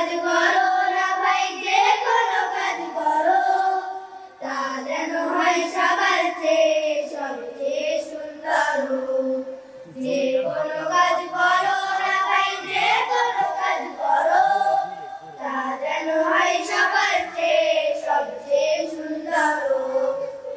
কাজ করো না ভাই, যে কোনো কাজ করো, তা যেন হয় সবার চেয়ে সবচেয়ে সুন্দর। যে কোনো কাজ করো না ভাই, যে কোনো কাজ করো, তা যেন হয় সবার চেয়ে সবচেয়ে সুন্দর।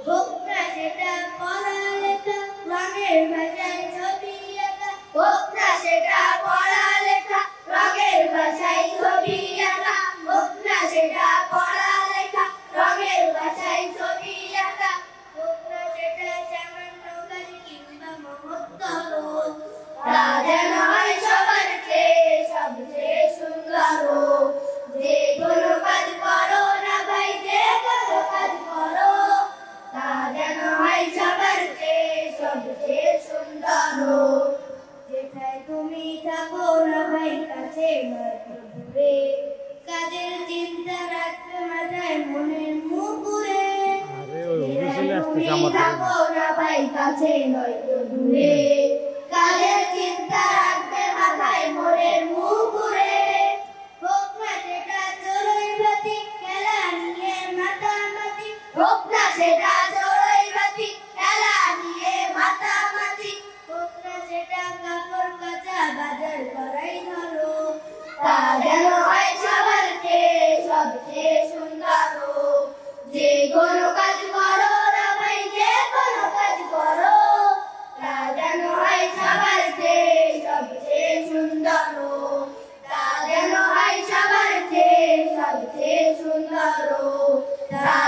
হোক না সেটা পড়ালেখা, রঙের ভাষায় ছবি আঁকা, হোক না সেটা পড়ালেখা, রঙের ভাষায় ছবি আঁকা, হোক না সেটা পড়ালেখা, রঙের ভাষায় ছবি আঁকা, হোক না সেটা সামান্য কাজ কিংবা মহত্তর, তা যেন হয় সবার চেয়ে সবচেয়ে সুন্দর। যে কোনো কাজ করো না ভাই, যে কোনো কাজ করো, তা যেন হয় সবার চেয়ে সবচেয়ে সুন্দর। যেথায় তুমি থাকো না ভাই, কাছে নয়তো দূরে, কাজের চিন্তা রাখতে মাথায় মনের মুকুরে। যেথায় তুমি থাকো না ভাই, কাছে নয়তো দূরে, কাজের চিন্তা রাখতে মাথায় মনের মুকুরে। হোক না সেটা চড়ুই ভাতি, খেলা নিয়ে মাতামাতি, হোক না সেটা চড়ুই ভাতি, খেলা নিয়ে মাতামাতি, হোক না সেটা কাপড় কাচা, বাজার করাই ধরো, তা যেন হয় সবার চেয়ে সবচেয়ে সুন্দর। যে কোনো কাজ করো না ভাই, যে কোনো কাজ করো, তা যেন হয় সবার চেয়ে সবচেয়ে সুন্দর। তা যেন হয় সবার চেয়ে সবচেয়ে সুন্দর। তা